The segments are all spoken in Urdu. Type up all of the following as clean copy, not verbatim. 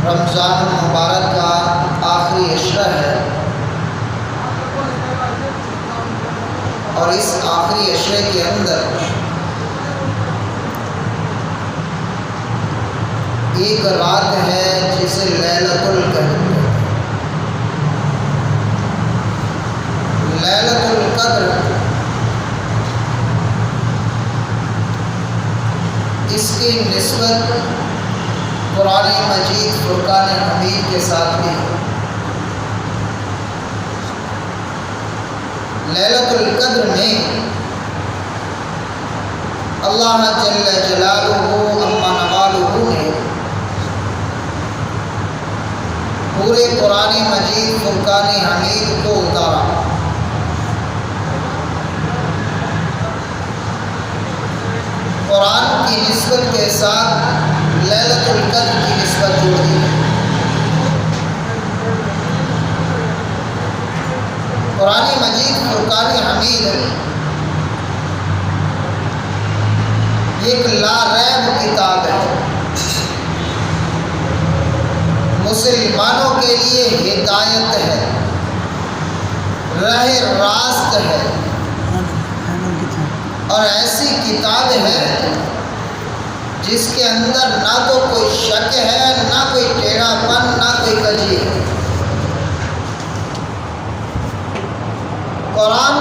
رمضان المبارک کا آخری عشرہ ہے، اور اس آخری عشرے کے اندر ایک رات ہے جسے لیلۃ القدر لیلۃ القدر اس کی نسبت قرآن مجید فرقان حمید کے ساتھ بھی ہے۔ لیلۃ القدر میں اللہ جل جلالہ عما نوالہ نے پورے قرآن مجید فرقان حمید کو اتارا۔ قرآن کی نسبت کے ساتھ لیلۃ القدر کی نسبت جوڑ دی ہے۔ قرآن مجید فرقان حمید ایک لا ریب کتاب ہے، مسلمانوں کے لیے ہدایت ہے، راہ راست ہے، اور ایسی کتاب ہے جس کے اندر نہ تو کوئی شک ہے، نہ کوئی ٹیڑھا پن، نہ کوئی کجی ہے۔ قرآن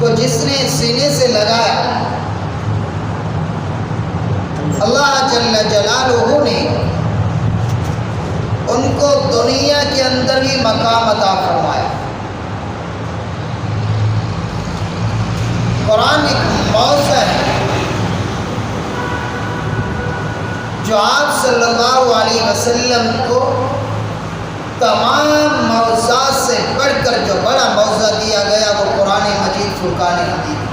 کو جس نے سینے سے لگایا، اللہ جل جلالہ نے ان کو دنیا کے اندر بھی مقام عطا فرمایا۔ قرآن ایک موضوع ہے جو آپ صلی اللہ علیہ وسلم کو تمام موضوعات سے بڑھ کر جو بڑا موضوع دیا گیا وہ قرآن مجید فرقان حمید۔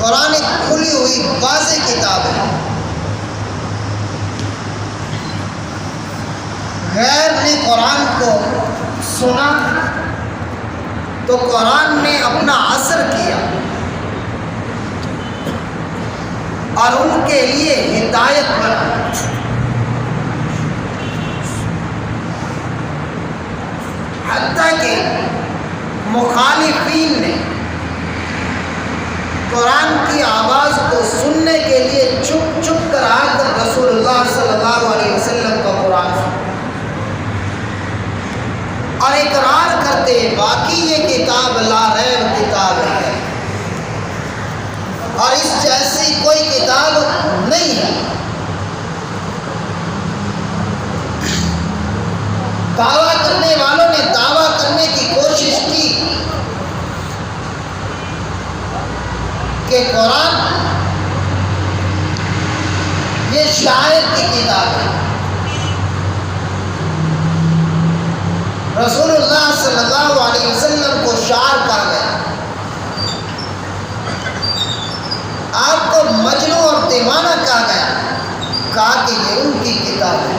قرآن ایک کھلی ہوئی واضح کتاب ہے۔ غیر نے قرآن کو سنا تو قرآن نے اپنا اثر کیا اور ان کے لیے ہدایت بنا۔ حتیٰ کہ مخالفین نے قرآن کی آواز کو سننے کے لیے چھپ چھپ کر آ کر رسول اللہ صلی اللہ علیہ وسلم کا قرآن سنا اور اقرار کرتے باقی یہ کتاب لا ریب کتاب ہے اور اس جیسی کوئی کتاب نہیں ہے۔ دعویٰ کرنے والوں نے دعویٰ کرنے کی کوشش کی کہ قرآن یہ شاعر کی کتاب ہے۔ رسول اللہ صلی اللہ علیہ وسلم کو شاعر کہا گیا، آپ کو مجنون اور دیوانہ کہا گیا، کہا کہ یہ ان کی کتاب ہے۔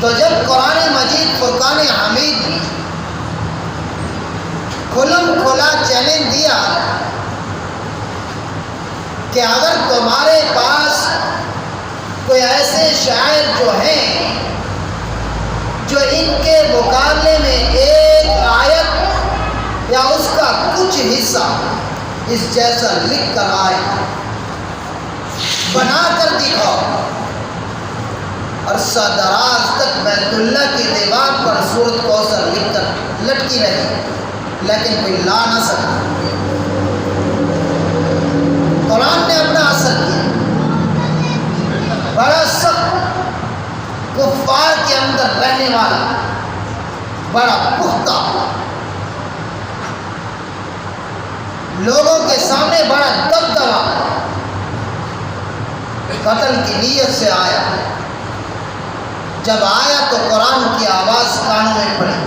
تو جب قرآن مجید فرقان حمید کھلم کھلا چیلنج دیا کہ اگر تمہارے پاس کوئی ایسے شاعر جو ہیں جو ان کے مقابلے میں ایک آیت یا اس کا کچھ حصہ اس جیسا لکھ کر آئے، بنا کر دکھاؤ، عرصہ دراز تک بیت اللہ کی دیوار پر سورۃ کوثر لکھ کر لٹکی رہی لیکن کوئی لا نہ سکا۔ قرآن نے اپنا اثر کیا، بڑا سخت کفار کے اندر رہنے والا، بڑا پختہ، لوگوں کے سامنے بڑا دبدبا، قتل کی نیت سے آیا۔ جب آیا تو قرآن کی آواز کانوں میں پڑی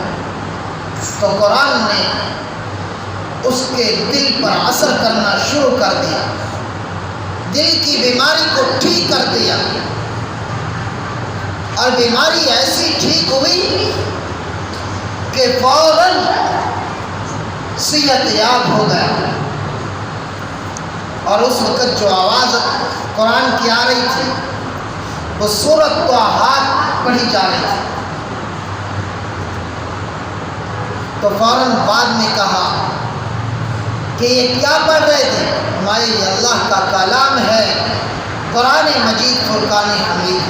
تو قرآن نے اس کے دل پر اثر کرنا شروع کر دیا، دل کی بیماری کو ٹھیک کر دیا، اور بیماری ایسی ٹھیک ہوئی کہ فوراً فوراً صحت یاب ہو گیا، اور اس وقت جو آواز قرآن کی آ رہی تھی وہ سورۃ طٰہٰ پڑھی جا رہی تھی۔ تو فوراً بعد میں کہا کہ یہ کیا پڑھ رہے تھے؟ یہ اللہ کا کلام ہے، قرآن مجید فرقان حمید۔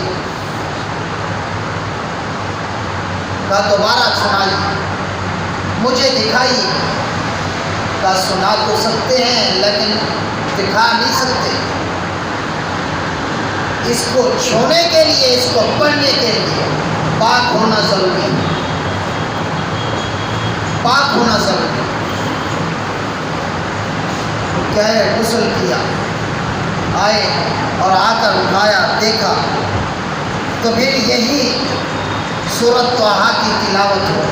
کہا دوبارہ سنائیے، مجھے دکھائیے۔ کہا سنا تو سکتے ہیں لیکن دکھا نہیں سکتے، اس کو چھونے کے لیے، اس کو پڑھنے کے لیے پاک ہونا ضروری ہے، پاک ہونا ضروری ہے۔ کہے غسل کیا، آئے اور آ کر اٹھایا، دیکھا تو پھر یہی سورۃ طٰہٰ کی تلاوت ہو۔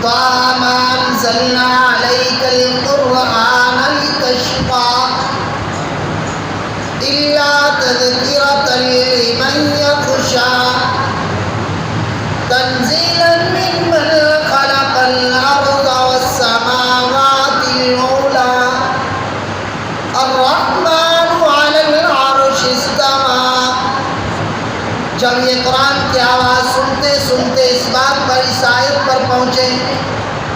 طٰہٰ مَا أَنزَلْنَا عَلَيْكَ الْقُرْآنَ لِتَشْقَىٰ إِلَّا تَذْكِرَةً لِّمَن يَخْشَىٰ تَنزِيلًا مِّمَّنْ خَلَقَ الْأَرْضَ وَالسَّمَاوَاتِ الْعُلَىٰ الرَّحْمَٰنُ عَلَى الْعَرْشِ اسْتَوَىٰ۔ جب یہ قرآن کی آواز سنتے سنتے اس بات پر، اس آیت پر پہنچے،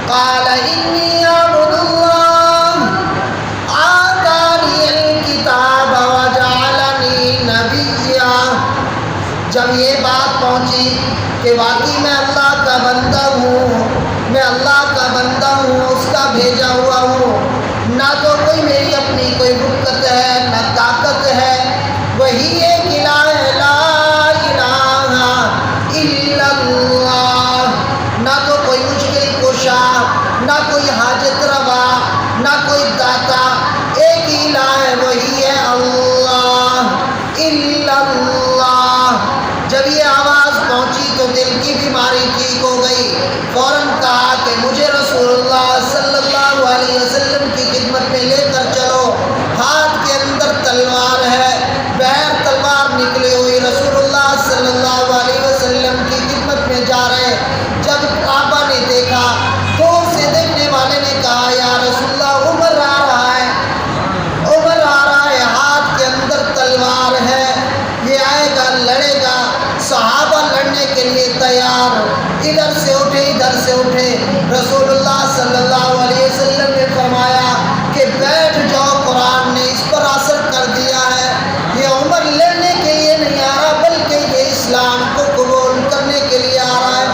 قَالَ إِنِّي أَعْبُدُ اللَّهَ آتَانِيَ الْكِتَابَ وَجَعَلَنِي نَبِيًّا۔ جب یہ بات پہنچی کہ واقعی میں اللہ کا بندہ ہوں، میں اللہ کا بندہ ہوں، اس کا بھیجا ہوا ہوں، نہ تو کوئی میری اپنی کوئی قوت ہے نہ طاقت ہے، وہی ایک الہ ہے، لا الہ الا اللہ، نہ تو کوئی مشکل کشا، نہ کوئی حاجت روا، نہ کوئی داتا، ایک ہی الہ ہے، وہی ہے اللہ، الا اللہ۔ جب یہ آواز پہنچی تو دل کی بیماری ٹھیک ہو گئی، فوراً کہا کہ مجھے رسول اللہ صلی اللہ علیہ وسلم کی خدمت میں لے کر چلو۔ ہاتھ کے اندر تلوار ہے، بغیر تلوار نکلی ہوئی رسول اللہ صلی اللہ علیہ وسلم کی خدمت میں جا رہے۔ جب صحابہ نے دیکھا، دور سے دیکھنے والے نے کہا یا رسول اللہ عمر آ رہا ہے، عمر آ رہا ہے، ہاتھ کے اندر تلوار ہے، یہ آئے گا لڑے گا۔ صحابہ لڑنے کے لیے تیار، ادھر سے اٹھے ادھر سے اٹھے۔ رسول اللہ صلی اللہ علیہ وسلم نے فرمایا کہ بیٹھ جاؤ، قرآن نے اس پر اثر کر دیا ہے، یہ عمر لڑنے کے لیے نہیں آ رہا بلکہ یہ اسلام کو قبول کرنے کے لیے آ رہا ہے۔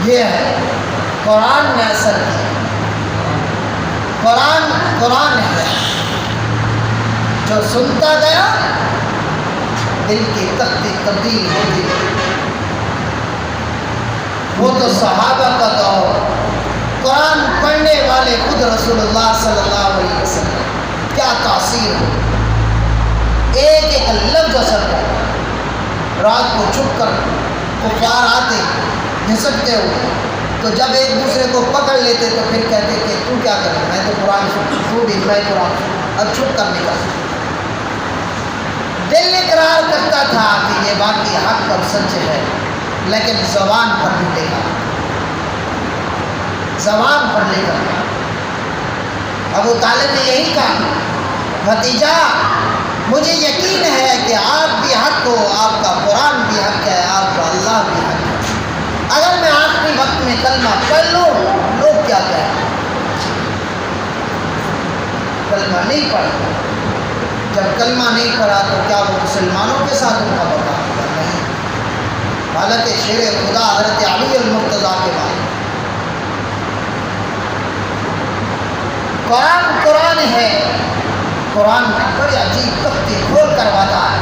یہ ہے قرآن نے اثر کیا، قرآن ہے جو سنتا گیا دل کی تبدیل ہوتی۔ وہ تو صحابہ کا دور، قرآن پڑھنے والے خود رسول اللہ صلی اللہ علیہ وسلم، کیا تاثیر ہو، ایک ایک لفظ اثر کرتا۔ رات کو چھپ کر کفار آتے گھسٹتے ہوئے، تو جب ایک دوسرے کو پکڑ لیتے تو پھر کہتے کہ تو کیا کرے، میں تو قرآن سنتا، تو بھی میں قرآن سنتا، اب چھپ کر نکل۔ دل اقرار کرتا تھا کہ یہ باقی حق اور سچ ہے، لیکن زبان پر نہیں ٹکا، زبان پر نہیں ٹکا۔ ابو طالب نے یہی کہا، بھتیجا مجھے یقین ہے کہ آپ بھی حق ہو، آپ کا قرآن بھی حق ہے، آپ کا اللہ بھی حق ہے، اگر میں آخری وقت میں کلمہ پڑھ لوں لوگ کیا کہیں؟ کلمہ نہیں پڑھا، جب کلمہ نہیں پڑھا تو کیا وہ مسلمانوں کے ساتھ ان کا برتاؤ کیا؟ نہیں، حالانکہ شیر خدا حضرت علی المرتضیٰ کے بارے میں قرآن ہے، قرآن بڑے عجیب تختی کھول کرواتا ہے۔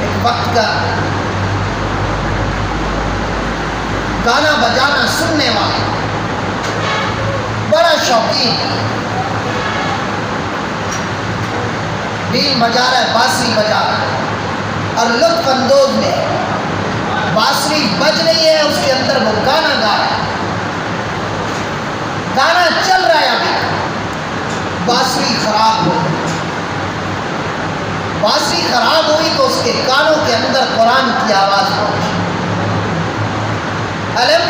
ایک وقت کا گانا بجانا سننے والا بڑا شوقین، بیل بجا رہا ہے، بانسری بجا رہا ہے اور لطف اندوز میں بانسری بج رہی ہے، اس کے اندر وہ گانا گا رہا ہے، گانا چل رہا ہے، ابھی بانسری خراب ہو گئی، بانسری خراب ہوئی تو اس کے کانوں کے اندر قرآن کی آواز پہنچی، الم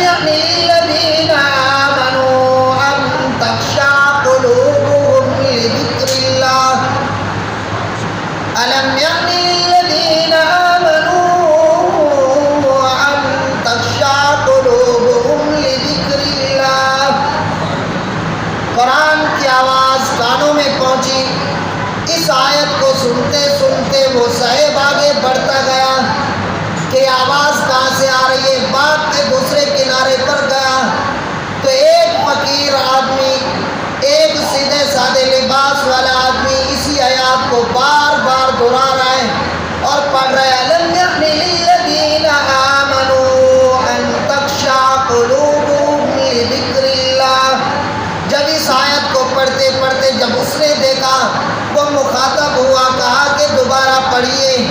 آواز کہاں سے آ رہی ہے؟ باغ کے دوسرے کنارے پر گیا تو ایک فقیر آدمی، ایک سیدھے سادے لباس والا آدمی اسی آیات کو بار بار دہرا رہا ہے اور پڑھ رہا ہے، لم یأن للذین آمنوا ان تخشع قلوبهم لذکر اللہ۔ جب اس آیت کو پڑھتے پڑھتے جب اس نے دیکھا، وہ مخاطب ہوا، کہا کہ دوبارہ پڑھیے۔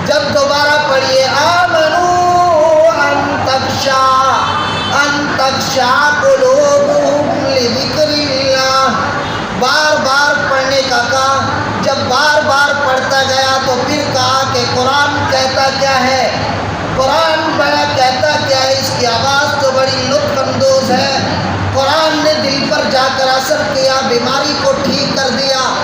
جب دوبارہ پڑھیے، آمنوا ان تخشع قلوبهم لذکر اللہ، بار بار پڑھنے کا کہا۔ جب بار بار پڑھتا گیا تو پھر کہا کہ قرآن کہتا کیا ہے؟ قرآن بڑا کہتا کیا ہے؟ اس کی آواز تو بڑی لطف اندوز ہے۔ قرآن نے دل پر جا کر اثر کیا، بیماری کو ٹھیک کر دیا۔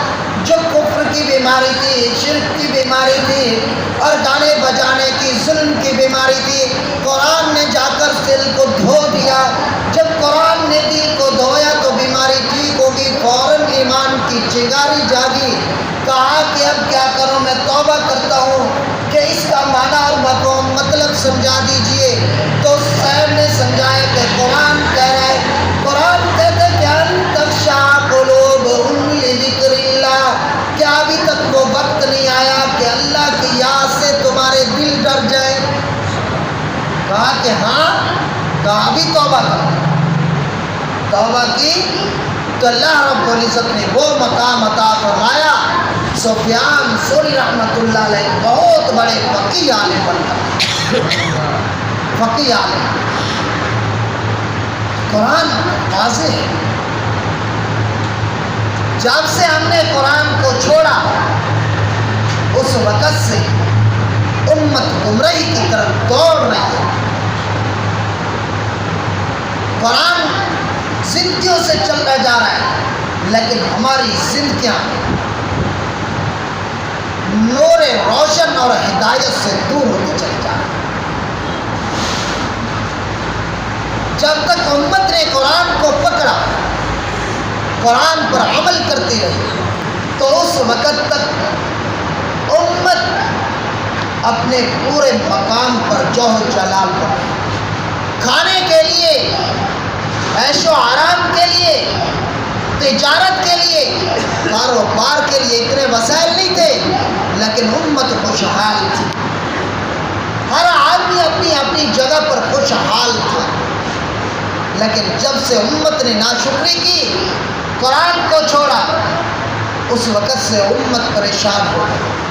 جو کفر کی بیماری تھی، شرک کی بیماری تھی اور گانے بجانے کی، ظلم کی بیماری تھی، قرآن نے جا کر دل کو دھو دیا۔ جب قرآن نے دل کو دھویا تو بیماری ٹھیک ہوگی، فوراً ایمان کی چنگاری جاگی۔ کہا کہ اب کیا کروں؟ میں توبہ کرتا ہوں کہ اس کا معنی اور مفہوم مطلب سمجھا دیجئے۔ تو صاحب نے سمجھایا کہ قرآن کہہ رہا ہے، قرآن کہتے ہیں کہ ان تخشع قلوبهم لذکر اللہ، کیا ابھی تک وہ وقت نہیں آیا کہ اللہ کی یاد سے تمہارے دل ڈر جائیں؟ کہا کہ ہاں۔ کہا ابھی توبہ کر۔ توبہ کی تو اللہ رب العزت نے وہ مقام عطا فرمایا۔ سفیان ثوری رحمۃ اللہ علیہ بہت بڑے فقیہ عالم بن گئے، فقیہ عالم۔ قرآن واضح ہے۔ جب سے ہم نے قرآن کو چھوڑا اس وقت سے امت گمراہی کی طرف دوڑ رہی ہے۔ قرآن زندگیوں سے چلتا جا رہا ہے، لیکن ہماری زندگیاں نور روشن اور ہدایت سے دور ہوتے چلے جا رہے ہیں۔ جب تک امت نے قرآن کو پکڑا، قرآن پر عمل کرتی رہی، تو اس وقت تک امت اپنے پورے مقام پر جوہر جلال پر کھانے کے لیے، عیش و آرام کے لیے، تجارت کے لیے، کاروبار کے لیے اتنے وسائل نہیں تھے، لیکن امت خوشحال تھی۔ ہر آدمی اپنی اپنی جگہ پر خوشحال تھا۔ لیکن جب سے امت نے ناشکری کی، قرآن کو چھوڑا، اس وقت سے امت پریشان ہو گئی۔